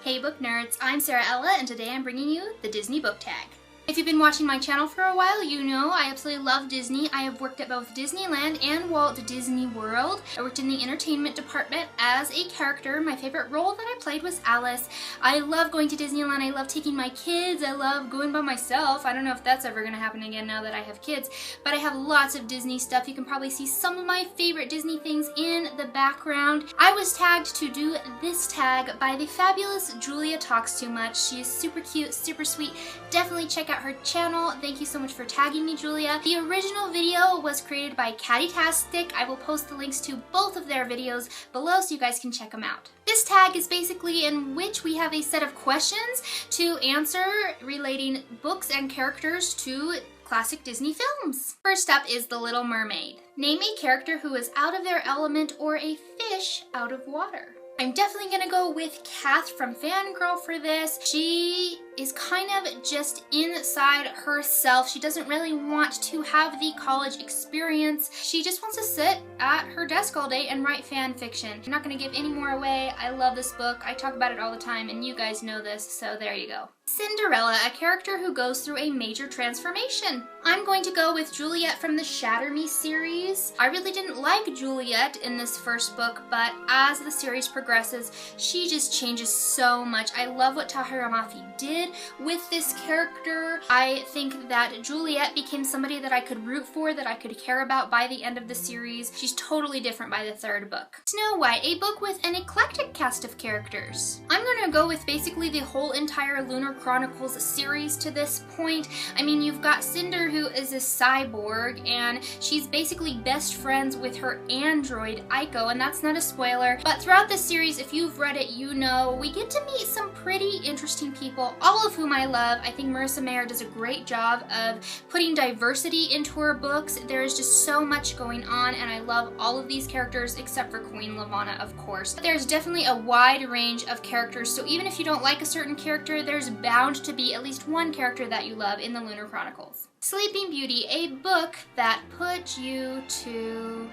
Hey book nerds, I'm Cinderella and today I'm bringing you the Disney book tag. If you've been watching my channel for a while, you know I absolutely love Disney. I have worked at both Disneyland and Walt Disney World. I worked in the entertainment department as a character. My favorite role that I played was Alice. I love going to Disneyland. I love taking my kids. I love going by myself. I don't know if that's ever going to happen again now that I have kids, but I have lots of Disney stuff. You can probably see some of my favorite Disney things in the background. I was tagged to do this tag by the fabulous Julia Talks Too Much. She is super cute, super sweet. Definitely check out her channel. Thank you so much for tagging me, Julia. The original video was created by Catty-tastic. I will post the links to both of their videos below so you guys can check them out. This tag is basically in which we have a set of questions to answer relating books and characters to classic Disney films. First up is The Little Mermaid. Name a character who is out of their element or a fish out of water. I'm definitely gonna go with Kath from Fangirl for this. She is kind of just inside herself. She doesn't really want to have the college experience. She just wants to sit at her desk all day and write fan fiction. I'm not gonna give any more away. I love this book. I talk about it all the time and you guys know this, so there you go. Cinderella, a character who goes through a major transformation. I'm going to go with Juliet from the Shatter Me series. I really didn't like Juliet in this first book, but as the series progresses, she just changes so much. I love what Tahira Mafi did with this character. I think that Juliet became somebody that I could root for, that I could care about by the end of the series. She's totally different by the third book. Snow White, a book with an eclectic cast of characters. I'm gonna go with basically the whole entire Lunar Chronicles series to this point. I mean, you've got Cinder, who is a cyborg, and she's basically best friends with her android, Aiko, and that's not a spoiler. But throughout this series, if you've read it, you know we get to meet some pretty interesting people, all of whom I love. I think Marissa Mayer does a great job of putting diversity into her books. There is just so much going on, and I love all of these characters except for Queen Lavanna, of course. There's definitely a wide range of characters, so even if you don't like a certain character, there's bound to be at least one character that you love in the Lunar Chronicles. Sleeping Beauty, a book that put you to...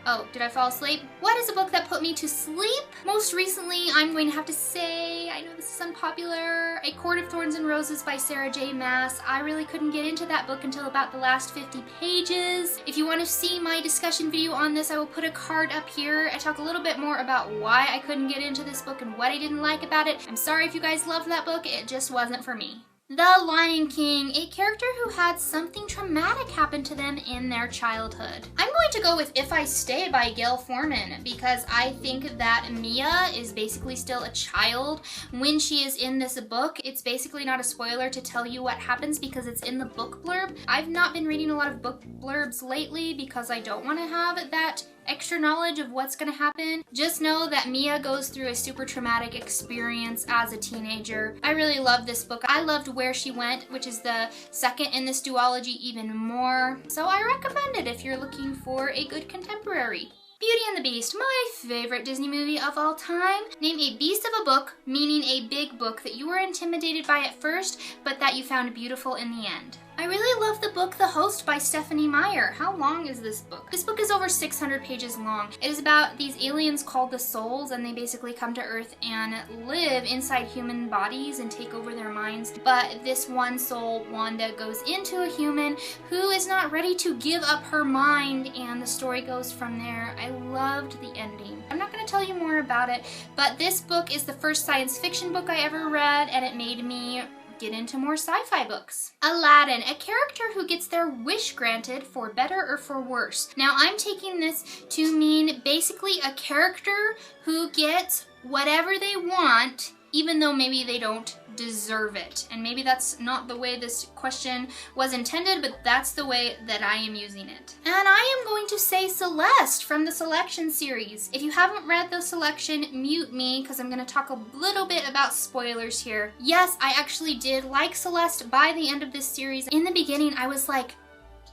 Oh, did I fall asleep? What is a book that put me to sleep? Most recently, I'm going to have to say, I know this is unpopular, A Court of Thorns and Roses by Sarah J. Maas. I really couldn't get into that book until about the last 50 pages. If you want to see my discussion video on this, I will put a card up here. I talk a little bit more about why I couldn't get into this book and what I didn't like about it. I'm sorry if you guys loved that book, it just wasn't for me. The Lion King, a character who had something traumatic happen to them in their childhood. I'm going to go with If I Stay by Gail Forman because I think that Mia is basically still a child when she is in this book. It's basically not a spoiler to tell you what happens because it's in the book blurb. I've not been reading a lot of book blurbs lately because I don't want to have that extra knowledge of what's gonna happen. Just know that Mia goes through a super traumatic experience as a teenager. I really love this book. I loved Where She Went, which is the second in this duology, even more. So I recommend it if you're looking for a good contemporary. Beauty and the Beast, my favorite Disney movie of all time. Name a beast of a book, meaning a big book that you were intimidated by at first, but that you found beautiful in the end. I really love the book The Host by Stephanie Meyer. How long is this book? This book is over 600 pages long. It is about these aliens called the Souls, and they basically come to Earth and live inside human bodies and take over their minds. But this one soul, Wanda, goes into a human who is not ready to give up her mind, and the story goes from there. I loved the ending. I'm not going to tell you more about it, but this book is the first science fiction book I ever read, and it made me get into more sci-fi books. Aladdin, a character who gets their wish granted for better or for worse. Now I'm taking this to mean basically a character who gets whatever they want even though maybe they don't deserve it. And maybe that's not the way this question was intended, but that's the way that I am using it. And I am going to say Celeste from the Selection series. If you haven't read the Selection, mute me because I'm going to talk a little bit about spoilers here. Yes, I actually did like Celeste by the end of this series. In the beginning, I was like,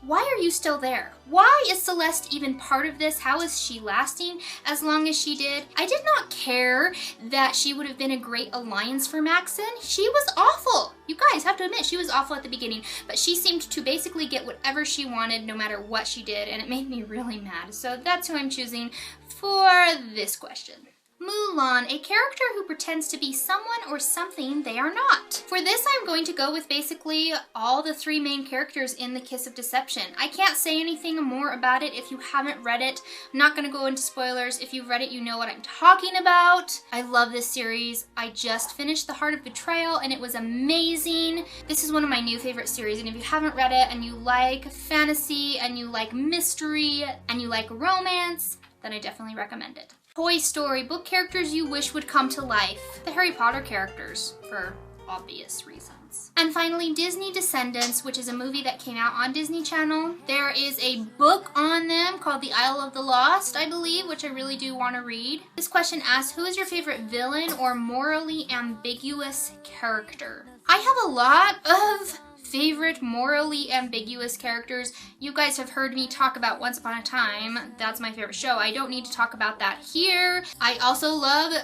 why are you still there? Why is Celeste even part of this? How is she lasting as long as she did? I did not care that she would have been a great alliance for Maxon. She was awful. You guys have to admit, she was awful at the beginning, but she seemed to basically get whatever she wanted no matter what she did, and it made me really mad. So that's who I'm choosing for this question. Mulan, a character who pretends to be someone or something they are not. For this, I'm going to go with basically all the 3 main characters in The Kiss of Deception. I can't say anything more about it if you haven't read it. I'm not going to go into spoilers. If you've read it, you know what I'm talking about. I love this series. I just finished The Heart of Betrayal and it was amazing. This is one of my new favorite series, and if you haven't read it and you like fantasy and you like mystery and you like romance, then I definitely recommend it. Toy Story, book characters you wish would come to life. The Harry Potter characters, for obvious reasons. And finally, Disney Descendants, which is a movie that came out on Disney Channel. There is a book on them called The Isle of the Lost, I believe, which I really do want to read. This question asks, who is your favorite villain or morally ambiguous character? I have a lot of favorite morally ambiguous characters. You guys have heard me talk about Once Upon a Time. That's my favorite show. I don't need to talk about that here. I also love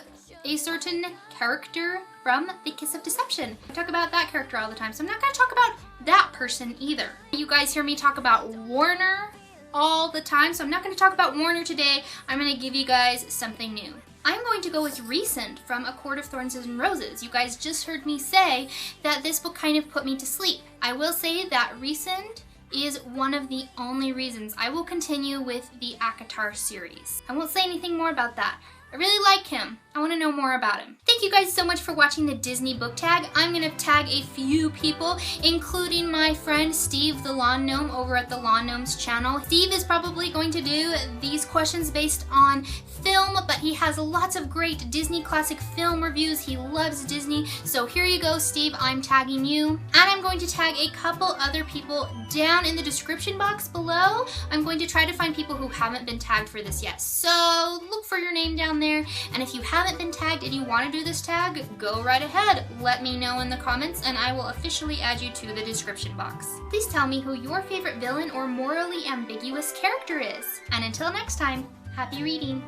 a certain character from The Kiss of Deception. I talk about that character all the time, so I'm not going to talk about that person either. You guys hear me talk about Warner all the time, so I'm not going to talk about Warner today. I'm going to give you guys something new. I'm going to go with Recent from A Court of Thorns and Roses. You guys just heard me say that this book kind of put me to sleep. I will say that Recent is one of the only reasons I will continue with the ACOTAR series. I won't say anything more about that. I really like him. I want to know more about him. Thank you guys so much for watching the Disney book tag. I'm going to tag a few people, including my friend Steve the Lawn Gnome over at the Lawn Gnomes channel. Steve is probably going to do these questions based on film, but he has lots of great Disney classic film reviews. He loves Disney. So here you go, Steve. I'm tagging you. And I'm going to tag a couple other people down in the description box below. I'm going to try to find people who haven't been tagged for this yet. So look for your name down there. And if you haven't been tagged and you want to do this tag, go right ahead. Let me know in the comments and I will officially add you to the description box. Please tell me who your favorite villain or morally ambiguous character is. And until next time, happy reading!